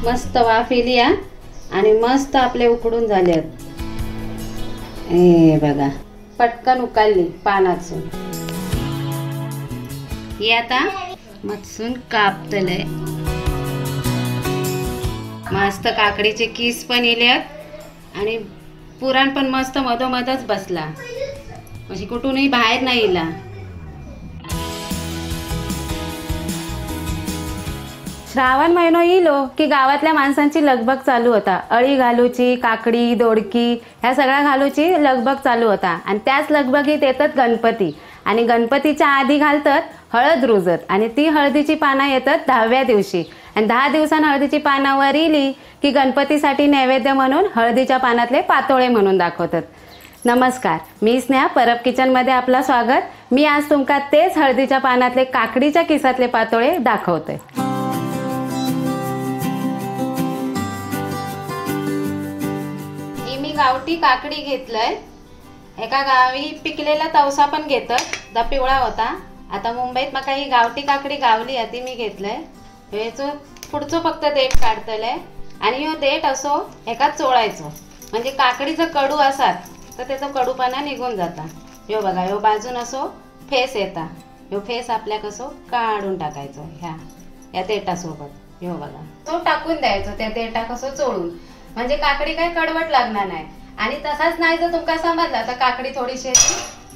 मस्त वाफ इली आणि मस्त आपले उकडून झालेत. हे बघा पटकन उकळली पानातून. ही आता मधसून कापतले. मस्त काकडीचे किस पण इल्यात आणि पुरण पण मस्त मधोमधच बसला, म्हणजे कुठूनही बाहेर नाही इला. श्रावण महिनो इलो की गावातल्या माणसांची लगबग चालू होता. अळी घालूची, काकडी, दोडकी ह्या सगळ्या घालूची लगबग चालू होता. आणि त्याच लगबगीत येतात गणपती. आणि गणपतीच्या आधी घालतात हळद रुजत आणि ती हळदीची पानं येतात 10व्या दिवशी. आणि 10 दिवसांनी हळदीची पानं वर इली की गणपतीसाठी नैवेद्य म्हणून हळदीच्या पानातले पातोळे म्हणून दाखवतात. नमस्कार, मी स्नेहा, परब किचनमध्ये आपलं स्वागत. मी आज तुमका तेच हळदीच्या पानातले काकडीच्या किसातले पातोळे दाखवते. मी गावठी काकडी घेतलंय. एका गावी पिकलेला तवसा पण घेतात, दा पिवळा होता. आता मुंबईत मका ही गावठी काकडी गावली ती मी घेतलंय. ह्याचो पुढचो फक्त देठ काढतले आणि ह्यो देठ असो एका चोळायचो, म्हणजे काकडीचं कडू असात तर त्याचा कडूपणा निघून जाता. ह्यो बघा, ह्यो बाजून असो फेस येता, ह्यो फेस आपल्या कसो काढून टाकायचो या देठासोबत. ह्यो बघा तो टाकून द्यायचो त्या देठा कसो चोळून, म्हणजे काकडी काय कडवट लागणार नाही. आणि तसाच नाही जर तुमका समजला तर काकडी थोडीशी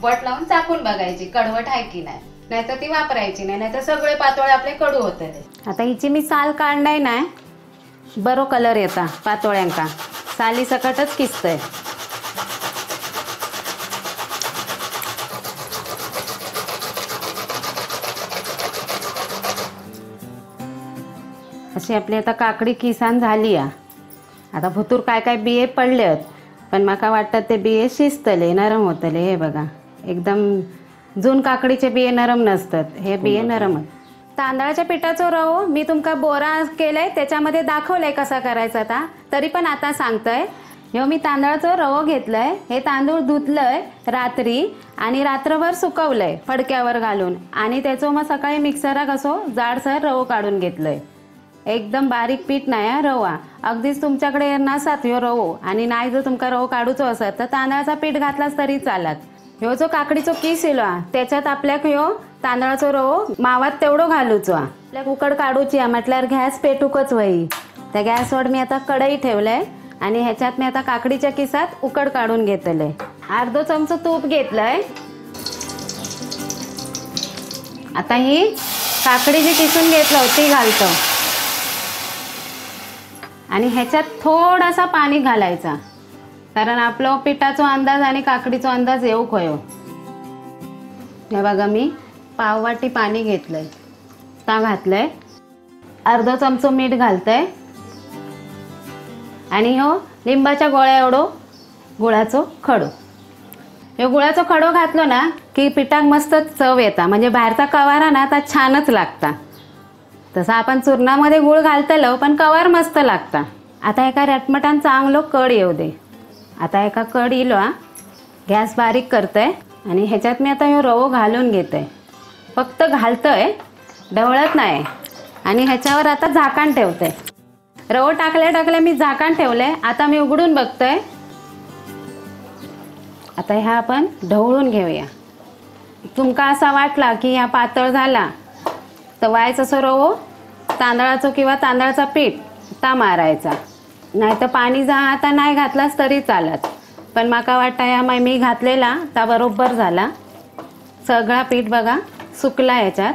बट लावून चाकून बघायची कडवट आहे की नाही, नाहीतर ती वापरायची नाही, नाहीतर सगळे पातोळे आपले कडू होते. आता हिची मी साल काढणार नाही, बरो कलर येता पातोळ्यांका, साली सकटच किसतंय. अशी आपली आता काकडी किसान झाली. आता भुतूर काय काय बिये पडलेत, पण माका वाटतं ते बिये शिजतले, नरम होतले. हे बघा, एकदम जून काकडीचे बिये नरम नसतात, हे बिये नरम. तांदळाच्या पिठाचं रवो मी तुमका बोरा केलंय, त्याच्यामध्ये दाखवलंय कसा करायचा आता, तरी पण आता सांगतोय. ह्यो मी तांदळाचं रवो घेतलंय. हे तांदूळ धुतलंय रात्री आणि रात्रभर सुकवलंय फडक्यावर घालून, आणि त्याचं मग सकाळी मिक्सरात असो जाडसर रवो काढून घेतलंय. एकदम बारीक पीठ नाही रवा. अगदीच तुमच्याकडे नसात ह्यो रवो आणि नाही जर तुमका रवो काढूचो असत तर तांदळाचा पीठ घातलाच तरी चालत. ह्यो जो काकडीचो किस इलो त्याच्यात आपल्याक ह्यो तांदळाचो रवो मावात तेवढो घालूचो. आपल्याक उकड काढूची म्हटल्यावर गॅस पेटूकच वही. त्या गॅसवर मी आता कढई ठेवलंय आणि ह्याच्यात मी आता काकडीच्या किसात उकड काढून घेतलंय. अर्धो चमचो तूप घेतलंय. आता ही काकडी जी किसून घेतलं ती घालतो आणि ह्याच्यात थोडासा पाणी घालायचा, कारण आपलं पिठाचा अंदाज आणि काकडीचा अंदाज येऊ खयो. हे बघा, मी पाववाटी पाणी घेतलंय, ता घातलंय. अर्धा चमचो मीठ घालतंय आणि ह्यो लिंबाच्या गोळ्या एवढो गुळाचो खडो. ह्यो गुळाचो खडो घातलो ना की पिठाक मस्त चव येता, म्हणजे बाहेरचा कवारा ना आता छानच लागता. तसं आपण चूर्णामध्ये गुळ घालतलो पण कवर मस्त लागता. आता एका रटमटान चांगलो कड येऊ दे. आता एका कड इलो गॅस बारीक करतोय आणि ह्याच्यात मी आता ह्यो रवो घालून घेतोय. फक्त घालतोय, ढवळत नाही. आणि ह्याच्यावर आता झाकण ठेवतोय. रवो टाकले मी झाकण ठेवलंय. आता मी उघडून बघतोय. आता ह्या आपण ढवळून घेऊया. तुमका असा वाटला की ह्या पातळ झाला तर वायच असं रवो तांदळाचं किंवा तांदळाचा पीठ ता मारायचा, नाही तर पाणी जा आता नाही घातलास तरी चालत. पण माका वाटतं या मी घातलेला ता बरोबर झाला. सगळा पीठ बघा सुकला. याच्यात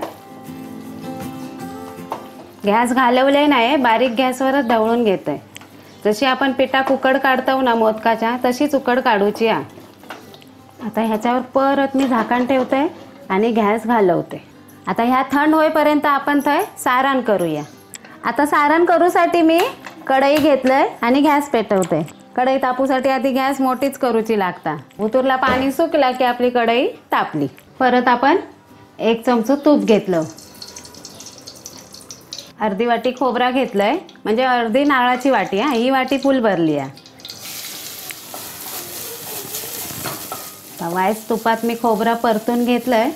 गॅस घालवले नाही, बारीक गॅसवरच ढवळून घेतोय. जशी आपण पिठाक उकड काढतो ना मोदकाच्या, तशीच उकड काढूची. आता ह्याच्यावर परत मी झाकण ठेवते आणि गॅस घालवते. आता ह्या थंड होईपर्यंत आपण थंय सारण करूया. आता सारण करूसाठी मी कढई घेतलंय आणि गॅस पेटवते. कढई तापूसाठी आधी गॅस मोठीच करूची लागता. उतरला पाणी सुकला की आपली कढई तापली. परत आपण 1 चमचो तूप घेतलं. अर्धी वाटी खोबरा घेतलंय, म्हणजे अर्धी नारळाची वाटी. ही वाटी फुल भरली आहे. वायस तुपात मी खोबरा परतून घेतलंय.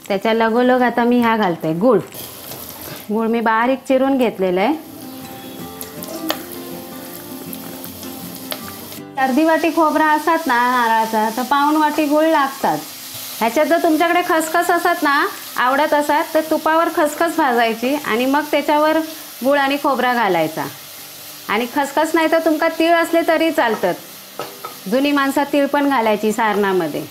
त्याच्या लगोलग आता मी ह्या घालते गुळ. गुळ मी बारीक चिरून घेतलेलं आहे. अर्धी वाटी खोबरा असतात ना नारळाचा तर पाऊण वाटी गूळ लागतात. ह्याच्यात जर तुमच्याकडे खसखस असतात ना आवडत असतात तर तुपावर खसखस भाजायची आणि मग त्याच्यावर गूळ आणि खोबरा घालायचा. आणि खसखस नाही तर तुमका तीळ असले तरी चालतात. जुनी माणसं तीळ पण घालायची सारणामध्ये.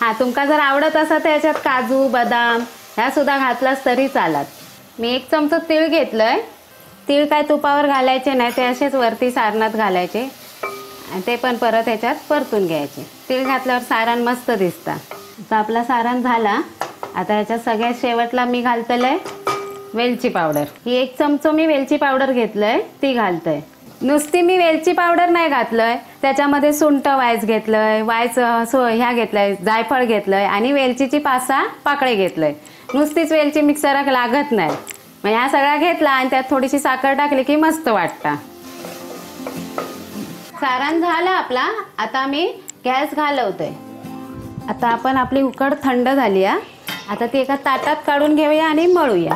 हां, तुमका जर आवडत असा तर याच्यात काजू बदाम ह्यासुद्धा घातलास तरी चालत. मी 1 चमचा तीळ घेतलं आहे. तीळ काय तुपावर घालायचे नाही, ते असेच वरती सारणात घालायचे आणि ते पण परत ह्याच्यात परतून घ्यायचे. तीळ घातल्यावर सारण मस्त दिसतं. आता आपला सारण झाला. आता ह्याच्यात सगळ्यात शेवटला मी घालतलं आहे वेलची पावडर. ही 1 चमचा मी वेलची पावडर घेतलं आहे ती घालतं आहे. नुसती मी वेलची पावडर नाही घातलं आहे, त्याच्यामध्ये सुंठ वायस घेतलं आहे, ह्या घेतलं आहे, जायफळ घेतलं आहे आणि वेलचीची 5-6 पाकळे घेतलं आहे. नुसतीच वेलची मिक्सरात लागत नाही. मग ह्या सगळ्या घेतला आणि त्यात थोडीशी साखर टाकली की मस्त वाटतं. सारण झालं आपला. आता मी गॅस घालवतोय. आता आपण आपली उकड थंड झाली आहे. आता ती एका ताटात काढून घेऊया आणि मळूया.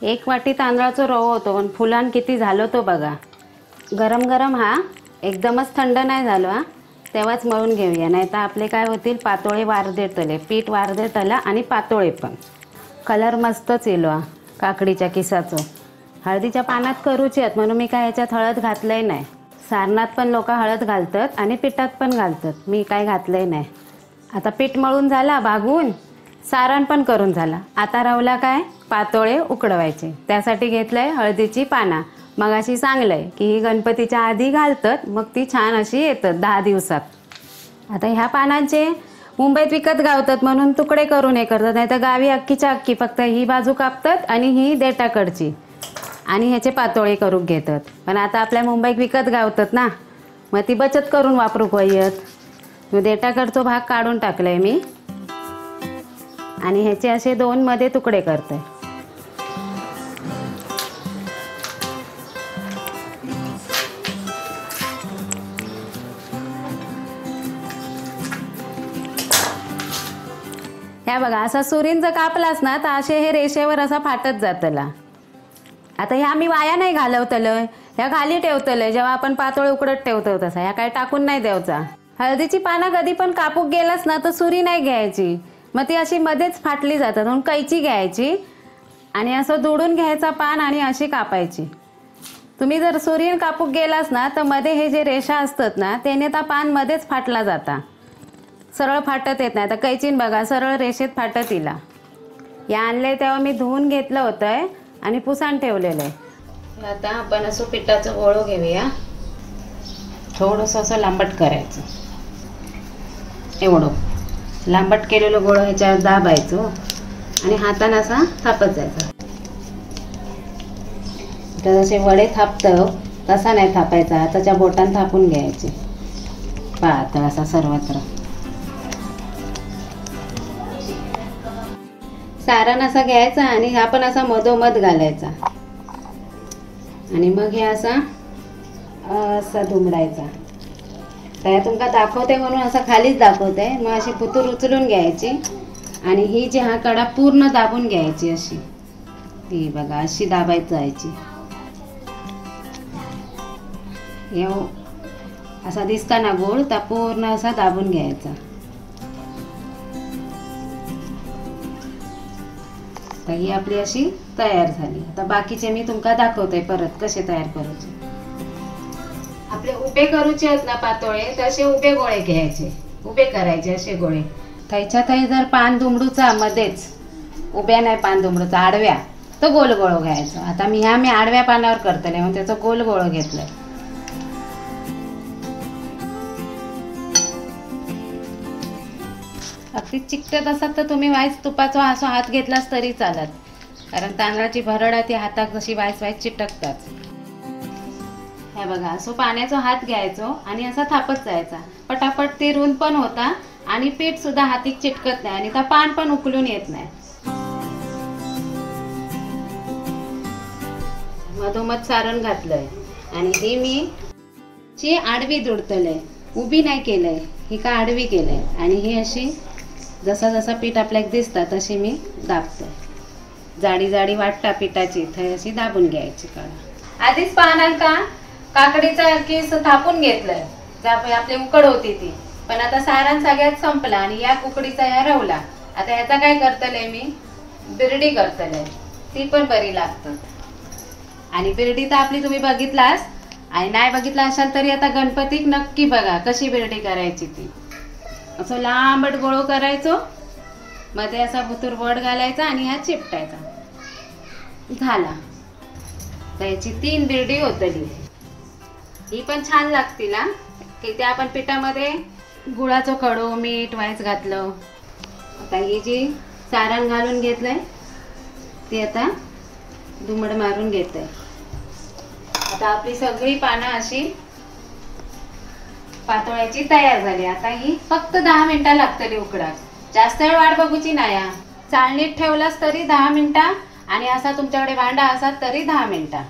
1 वाटी तांदळाचा रवा होतो पण फुलान किती झालो तो बघा. गरम गरम हा, एकदमच थंड नाही झालो हा, तेव्हाच मळून घेऊया. नाही तर आपले काय होतील पातोळे वारदेतले, पीठ वारदेतलं आणि पातोळे पण. कलर मस्तच येलो हा काकडीच्या किसाचो. हळदीच्या पानात करूची आहेत म्हणून मी काय ह्याच्यात हळद घातलंय नाही. सारणात पण लोक हळद घालतात आणि पिठात पण घालतात, मी काय घातलंय नाही. आता पीठ मळून झाला भागून, सारण पण करून झाला. आता रावला काय पातोळे उकडवायचे. त्यासाठी घेतलंय हळदीची पानं. मग अशी सांगलंय की ही गणपतीच्या आधी घालतात मग ती छान अशी येतात 10 दिवसात. आता ह्या पानांचे मुंबईत विकत गावतात म्हणून तुकडे करून हे करतात. नाही तर गावी अख्खीच्या अख्खी फक्त ही बाजू कापतात आणि ही देठाकडची आणि ह्याचे पातोळे करून घेतात. पण आता आपल्या मुंबईत विकत गावतात ना, मग ती बचत करून वापरू वयत. देठाकडचा भाग काढून टाकलाय मी आणि ह्याचे असे 2 मध्ये तुकडे करते. ह्या बघा असा सुरीन जर कापलास ना तर असे हे रेषेवर असा फाटत जातला. आता ह्या मी वाया नाही घालवतलं, ह्या खाली ठेवतलं जेव्हा आपण पातोळे उकडत ठेवतो तसा. ह्या काय टाकून नाही द्यायचा. हळदीची पानं कधी पण कापूक गेलास ना तर सुरी नाही घ्यायची, मग ती अशी मध्येच फाटली जातात. म्हणून कैची घ्यायची आणि असं दुडून घ्यायचा पान आणि अशी कापायची. तुम्ही जर सुरीन कापूक गेलास ना तर मध्ये हे जे रेषा असतात ना त्याने त्या पान मध्येच फाटला जाता, सरळ फाटत येत नाही. आता कैचीन बघा सरळ रेषेत फाटत इला. या आणले तेव्हा मी धुवून घेतलं होतं आणि पुसाण ठेवलेलं आहे. आता आपण असं पिठाचं गोळो घेऊया. थोडंसं असं लांबट करायचं. एवढं लांबट केलेलं गोळो ह्याच्यावर दाबायचो आणि हाताने असा थापत जायचा. जसे वडे थापतो तसा नाही थापायचा, हाताच्या बोटाने थापून घ्यायचे. पाहत असा सर्वत्र सारण असा घ्यायचा आणि आपण असा मधोमध घालायचा आणि मग हे असा दुमडायचा. त्या तुमका दाखवते म्हणून असा खालीच दाखवते. मग अशी पुतूर उचलून घ्यायची आणि ही जी हा कडा पूर्ण दाबून घ्यायची अशी. ती बघा अशी दाबायची जायची. असा दिसता ना गोळ, त्या पूर्ण असा दाबून घ्यायचा. तर ही आपली अशी तयार झाली. आता बाकीचे मी तुमका दाखवते परत कसे तयार करायचे. आपले उभे करूचे आहेत ना पातोळे, तसे उभे गोळे घ्यायचे, उभे करायचे असे गोळे. थैच्या थै जर पान दुमडूचा मध्येच, उभ्या नाही पान दुमडूचा, आडव्या, तो गोल गोळो घ्यायचा. आता मी आडव्या पानावर करतले म्हणून त्याचा गोल गोळो घेतलाय. अगदी चिकटत असतात तर तुम्ही वाईस तुपाचा असं हात घेतलास तरी चालत, कारण तांदळाची भरड आहे ती हातात जशी वाईस चिटकतात. हे बघा असं पाण्याचा हात घ्यायचो आणि असा थापत जायचा. पटापट ते रुंद पण होता आणि पीठ सुद्धा हातीक चिटकत नाही आणि त्या पान पण उकलून येत नाही. मधोमध सारण घातलंय आणि ही मी आडवी दुडतलंय, उभी नाही केलंय, ही का आडवी केलंय. आणि ही अशी जसा जसा पीठ आपल्याला दिसतात तशी मी दाबते. जाडी जाडी वाटता पिठाची थंय अशी दाबून घ्यायची. काढा आधीच पानांका काकडीचा किस थापून घेतलंय. आपली उकड होती ती, पण आता सारण सगळ्यात संपला आणि या उकडीचा या रवला. आता ह्याचा काय करतले मी, बिरडी करतले, ती पण बरी लागतात. आणि बिरडी तर आपली तुम्ही बघितलास, आणि नाही बघितला असाल तरी आता गणपतीक नक्की बघा कशी बिरडी करायची ती. असं लांबट गोळो करायचो, मध्ये असा भुतूर वड घालायचा आणि हा चिपटायचा, झाला. त्याची 3 बिरडी होतली. ही पण छान लागतील हा. की ते आपण पिठामध्ये गुळाचं खडो, मीठ वाईच घातलं. आता ही जी सारण घालून घेतलंय ती आता दुमड मारून घेते. आता आपली सगळी पानं अशी पातोळ्याची तयार झाली. आता ही फक्त 10 मिनिटं लागतली उकडाक. जास्त वेळ वाट बघूची नाही. चाळणीत ठेवलास तरी 10 मिनिटं, आणि असा तुमच्याकडे भांडा असा तरी 10 मिनिटं.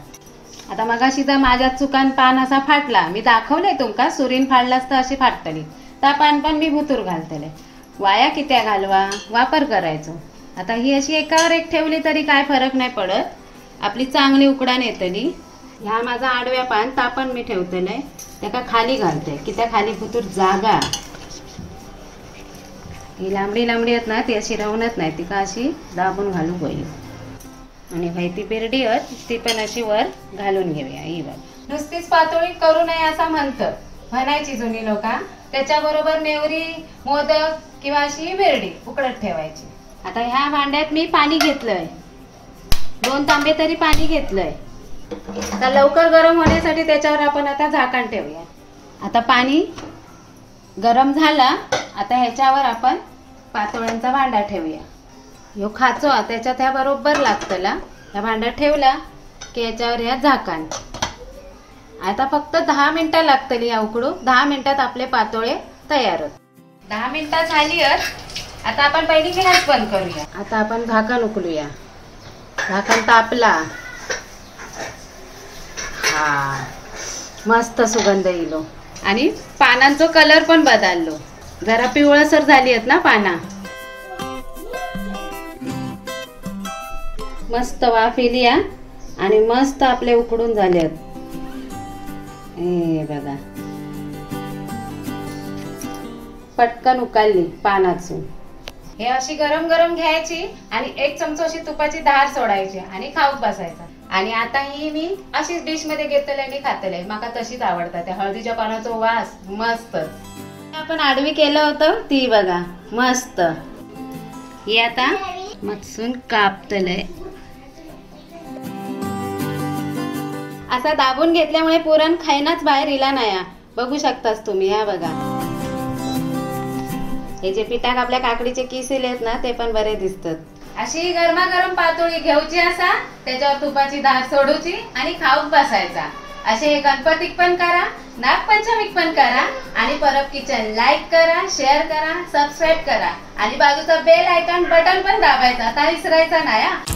आता मगाशी तर माझ्या चुकान पान असा फाटला, मी दाखवले तुमका. सुरीन फाडलास तर अशी फाटतली. त्या पान पण मी भुतूर घालतले. वाया कित्या घालवा, वापर करायचो. आता ही अशी एकावर एक ठेवली तरी काय फरक नाही पडत, आपली चांगली उकडान येतली. ह्या माझा आडव्या पान तापण मी ठेवतले, त्याका खाली घालते की त्या खाली भुतूर जागा. ही लांबडी लांबडी आहेत ना, ती अशी रवणत नाही, ती का अशी दाबून घालू गई. आणि भाई ती बिरडी आहेत ती पण अशी वर घालून घेऊया. ही बघ, नुसतीच पातोळी करू नये असं म्हणायची जुनी लोक. त्याच्याबरोबर नेवरी, मोदक किंवा अशी बिरडी उकडत ठेवायची. आता ह्या भांड्यात मी पाणी घेतलंय, 2 तांबे तरी पाणी घेतलंय. आता लवकर गरम होण्यासाठी त्याच्यावर आपण आता झाकण ठेवूया. आता पाणी गरम झाला. आता ह्याच्यावर आपण पातोळ्यांचा भांडा ठेवूया. ह्यो खाचो त्याच्यात ह्या बरोबर लागतला. ह्या भांड्यात ठेवला की याच्यावर ह्या झाकण. आता फक्त 10 मिनिटं लागतली या उकडू. 10 मिनिटात आपले पातोळे तयार होत. 10 मिनिटं झाली आहेत. आता आपण पहिली गॅस बंद करूया. आता आपण झाकण उकलूया. झाकण तापला. हा, मस्त सुगंध येलो. आणि पानांचा कलर पण बदललो, जरा पिवळसर झाली आहेत ना पाना. मस्त वाफ येली आणि मस्त आपले उकडून झाले आहेत. हे बघा, पटकन उकळली पानाची. हे अशी गरम गरम घ्यायची आणि 1 चमचा अशी तुपाची धार सोडायची आणि खाऊक बसायचा. आणि आता ही मी अशीच डिश मध्ये घेतले आणि खातले. माका तशीच आवडतात. त्या हळदीच्या पानाचा वास मस्त. आपण आडवी केलं होतं ती बघा मस्त. ही आता मत्सून कापतलंय. असा दाबून घेतल्यामुळे पुरण खायनाच बाहेर इला नाही. बघू शकतास तुम्ही. ह्या बघा, हे जे पिठाक आपल्या काकडीचे किस आहेत ना ते पण बरे दिसतात. अशी गरमागरम पातोळी घेऊची असा, त्याच्यावर तुपाची धार सोडूची आणि खाऊक बसायचा. असे हे गणपतीक पण करा, नागपंचमीक पण करा. आणि परब किचन लाईक करा, शेअर करा, सबस्क्राईब करा आणि बाजूचा बेल आयकॉन बटन पण दाबायचा, आता विसरायचा नाही.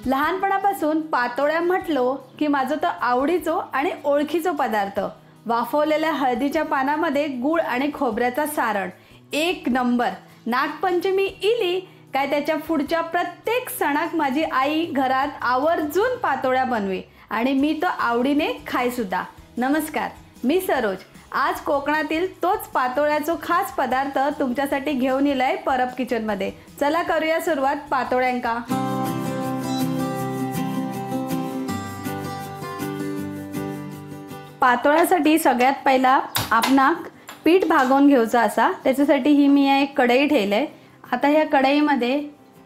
लहानपणापासून पातोळ्या म्हटलो की माझं तर आवडीचो आणि ओळखीचो पदार्थ वाफवलेल्या हळदीच्या पानामध्ये गूळ आणि खोबऱ्याचा सारण. 1 नंबर. नागपंचमी इली काय त्याच्या पुढच्या प्रत्येक सणाक माझी आई घरात आवर्जून पातोळ्या बनवी आणि मी तो आवडीने खायसुद्धा. नमस्कार, मी सरोज. आज कोकणातील तोच पातोळ्याचा खास पदार्थ तुमच्यासाठी घेऊन येलाय परब किचनमध्ये. चला करूया सुरुवात पातोळ्यांका. पातोळ्यासाठी सगळ्यात पहिला आपणाक पीठ भागवून घ्यायचं असा. त्याच्यासाठी ही मी एक कढई ठेवले. आता ह्या कढईमध्ये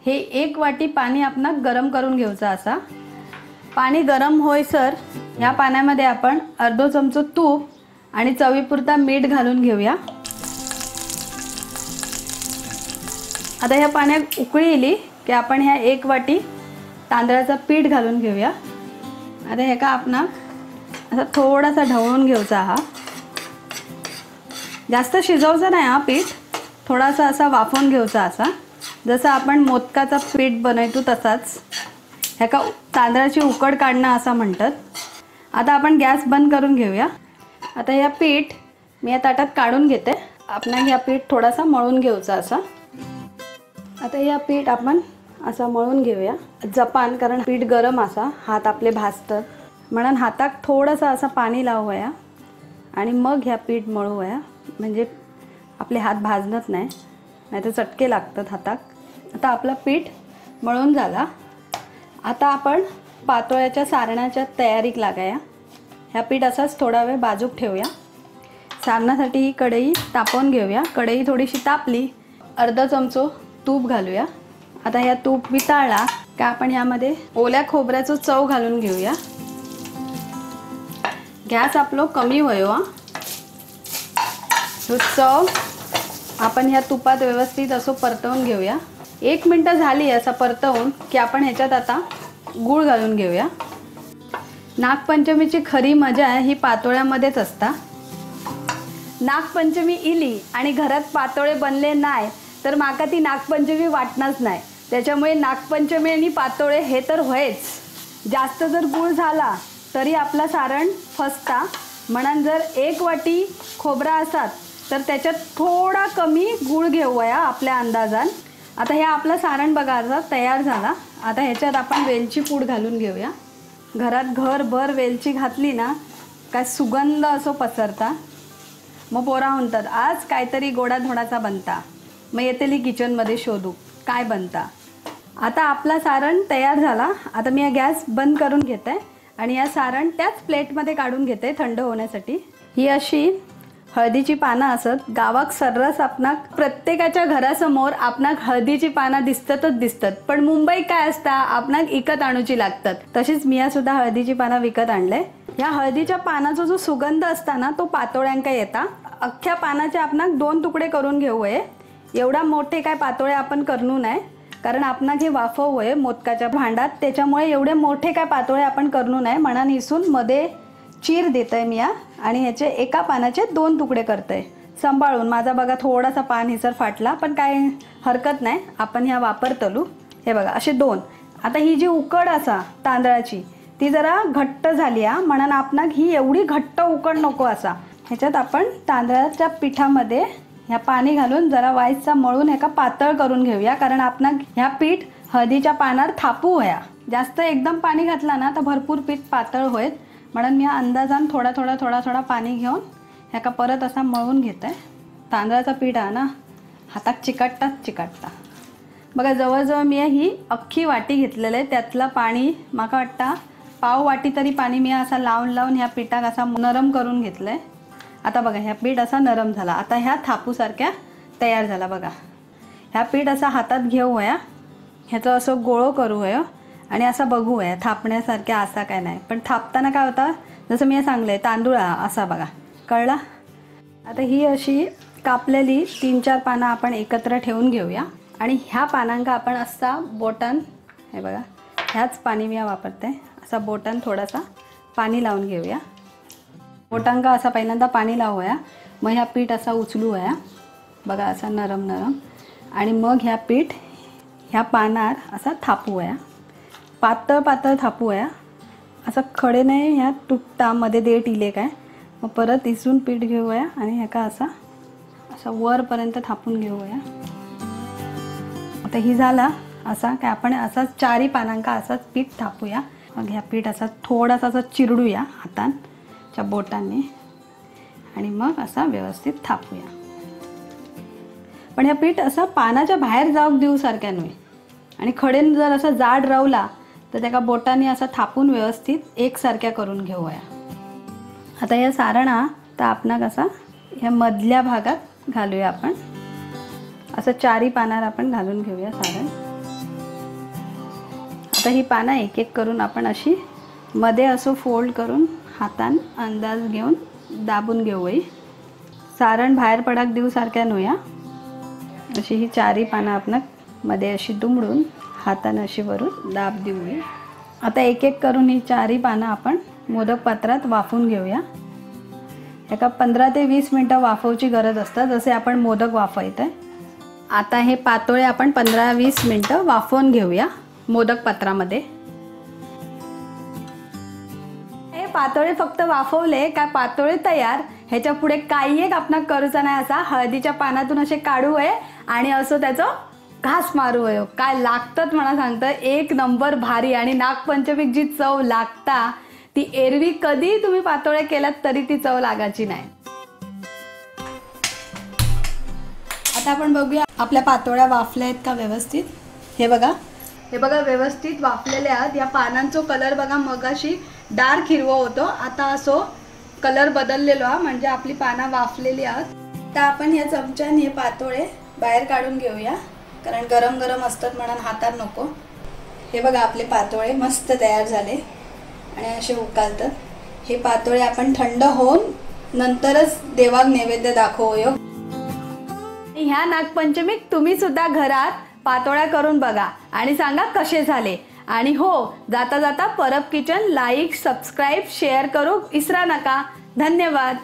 हे 1 वाटी पाणी आपणाक गरम करून घ्यायचं असा. पाणी गरम होईसर ह्या पाण्यामध्ये आपण अर्धा चमचा तूप आणि चवीपुरता मीठ घालून घेऊया. आता ह्या पाण्यात उकळी येली की आपण ह्या 1 वाटी तांदळाचं पीठ घालून घेऊया. आता ह्याका आपणाक असा थोडासा ढवळून घ्यायचा. हा जास्त शिजवायचा नाही. हा पीठ थोडासा असा वाफवून घ्यायचा असा, जसं आपण मोदकाचा पीठ बनवतो तसाच. ह्याका तांदळाची उकड काढणं असं म्हणतात. आता आपण गॅस बंद करून घेऊया. आता ह्या पीठ मी या ताटात काढून घेते. आपण ह्या पीठ थोडासा मळून घ्यायचा असा. आता ह्या पीठ आपण असा मळून घेऊया जपान, कारण पीठ गरम असा हात आपले भाजतात म्हणून हाताक थोडंसं असं पाणी लावूया आणि मग ह्या पीठ मळूया, म्हणजे आपले हात भाजणत नाही, नाहीतर चटके लागतात हाताक. आता आपलं पीठ मळून झाला. आता आपण पातोळ्याच्या सारणाच्या तयारीक लागाया. ह्या पीठ असाच थोडा वेळ बाजूक ठेवूया. सारणासाठी ही कढई तापवून घेऊया. कढई थोडीशी तापली, अर्धा चमचो तूप घालूया. आता ह्या तूप वितळला का आपण यामध्ये ओल्या खोबऱ्याचं चव घालून घेऊया. गॅस आपलो कमी होयो. चव आपण ह्या तुपात व्यवस्थित असं परतवून घेऊया. 1 मिनटं झाली असं परतवून की आपण ह्याच्यात आता गूळ घालून घेऊया. नागपंचमीची खरी मजा ही पातोळ्यामध्येच असता. नागपंचमी इली आणि घरात पातोळे बनले नाही तर माका ती नागपंचमी वाटणारच नाही. त्याच्यामुळे नागपंचमी आणि पातोळे हे तर होयच. जास्त जर गूळ झाला तरी आपला सारण फसता, म्हणून जर 1 वाटी खोबरा असात तर त्याच्यात थोडा कमी गूळ घेऊया आपल्या अंदाजान. आता हे आपलं सारण बघा आता तयार झाला. आता ह्याच्यात आपण वेलची पूड घालून घेऊया. घरात घरभर वेलची घातली ना काय सुगंध असो पसरता. मग पोरा म्हणतात आज काहीतरी गोडाधोडाचा बनता. मग येतेली किचनमध्ये शोधू काय बनता. आता आपला सारण तयार झाला. आता मी गॅस बंद करून घेते आणि या सारण त्याच प्लेटमध्ये काढून घेते थंड होण्यासाठी. ही अशी हळदीची पानं असत. गावाक सर्रास आपणाक प्रत्येकाच्या घरासमोर आपणाक हळदीची पानं दिसतातच दिसतात, पण मुंबईत काय असता आपणाक विकत आणूची लागतात. तशीच मी सुद्धा हळदीची पानं विकत आणले. या हळदीच्या पानाचा जो सुगंध असता ना तो पातोळ्यांका येता. अख्ख्या पानाचे आपणाक 2 तुकडे करून घेऊये. एवढा मोठे काय पातोळे आपण करू नये, कारण आपणाक हे वाफवूये मोदकाच्या भांड्यात, त्याच्यामुळे एवढे मोठे काय पातोळे आपण करू नये. म्हणून इसून मध्ये चीर देतय मी आणि ह्याचे एका पानाचे 2 तुकडे करतय सांभाळून. माझा बघा थोडासा पान हिसर फाटला, पण काय हरकत नाही, आपण ह्या वापरतलू. हे बघा असे 2. आता ही जी उकड असा तांदळाची ती जरा घट्ट झाली आहे, म्हणून आपणाक ही एवढी घट्ट उकड नको असा. ह्याच्यात आपण तांदळाच्या पिठामध्ये ह्या पाणी घालून जरा वाईचा मळून ह्याका पातळ करून घेऊया, कारण आपणाक ह्या पीठ हळदीच्या पानावर थापू होया. जास्त एकदम पाणी घातला ना तर भरपूर पीठ पातळ होईल, म्हणून मी अंदाजान थोडा थोडा पाणी घेऊन ह्याका परत असा मळून घेते. तांदळाचा पीठ आहे ना हातात चिकटता. बघा जवळजवळ मी ही अख्खी वाटी घेतलेलं आहे. त्यातलं पाणी माका वाटतं पाव वाटी तरी पाणी मी असा लावून ह्या पिठाक असा नरम करून घेतलं आहे. आता बघा ह्या पीठ असा नरम झाला. आता ह्या थापूसारख्या तयार झाला. बघा ह्या पीठ असा हातात घेऊया, ह्याचं असं गोळं करूया आणि असा बघूया थापण्यासारख्या असा काय नाही. पण थापताना काय होता जसं मी सांगले तांदूळ असा बघा कळला. आता ही अशी कापलेली 3-4 पानं आपण एकत्र ठेवून घेऊया आणि ह्या पानांका आपण असा बोटन, हे बघा ह्याच पाणी मी वापरते, असा बोटन थोडासा पाणी लावून घेऊया. बोटांका असा पहिल्यांदा पाणी लावूया, मग ह्या पीठ असा उचलूया बघा असा नरम आणि मग ह्या पीठ ह्या पानार असा थापूया. पातळ थापूया, असं खडे नाही ह्या तुटता मध्ये देठ इले काय. मग परत इसून पीठ घेऊया आणि ह्याका असा वरपर्यंत थापून घेऊया. आता ही झाला असा काय आपण असा 4 पानांका असाच पीठ थापूया. मग ह्या पीठ असा थोडासा असा चिरडूया हातांच्या बोटांनी आणि मग असा व्यवस्थित थापूया. पण ह्या पीठ असा पानाच्या बाहेर जाऊक देऊ सारख्या नव्हे आणि खडेन जर असा जाड रावला तर त्याका बोटांनी असा थापून व्यवस्थित एकसारख्या करून घेऊया. आता या सारणा तर आपणाक असा ह्या मधल्या भागात घालूया. आपण असं 4 पानार आपण घालून घेऊया सारण. आता ही पानं एक एक करून आपण अशी मध्ये असं फोल्ड करून हातान अंदाज घेऊन दाबून घेऊया. सारण बाहेर पडाक देऊ सारख्या नव्या. अशी ही 4 पानं आपण मध्ये अशी दुमडून हातानं अशी वरून दाब देऊया. आता एक एक करून ही 4 पानं आपण मोदक पात्रात वाफवून घेऊया. एका 15 ते 20 मिनटं वाफवची गरज असते, जसे आपण मोदक वाफवतोय. आता हे पातोळे आपण 15-20 मिनटं वाफवून घेऊया मोदक पात्रामध्ये. हे पातोळे फक्त वाफवले काय पातोळे तयार. ह्याच्या पुढे काही एक आपण करूचा नाही. असा हळदीच्या पानातून असे काढू आहे आणि असं त्याचं झक्कास मारू वयो काय लागतात म्हणा सांगतं एक नंबर भारी. आणि नागपंचमीक जी चव लागता ती एरवी कधी तुम्ही पातोळ्या केल्यात तरी ती चव लागायची नाही. आता आपण बघूया आपल्या पातोळ्या वाफल्या आहेत का व्यवस्थित. हे बघा व्यवस्थित वाफलेल्या आहेत. या पानांचा कलर बघा मगाशी डार्क हिरवा होतो, आता असो कलर बदललेलो हा, म्हणजे आपली पानं वाफलेली आहेत. आता आपण या चमच्याने हे पातोळे बाहेर काढून घेऊया, कारण गरम गरम असतात म्हणून हातात नको. हे बघा आपले पातोळे मस्त तयार झाले आणि असे उकालतात. हे पातोळे आपण थंड होऊन नंतरच देवाक नैवेद्य दाखवूया. ह्या नागपंचमीत तुम्ही सुद्धा घरात पातोळ्या करून बघा आणि सांगा कसे झाले. आणि हो, जाता जाता Parab kitchen like, subscribe, share करू विसरा नका. धन्यवाद.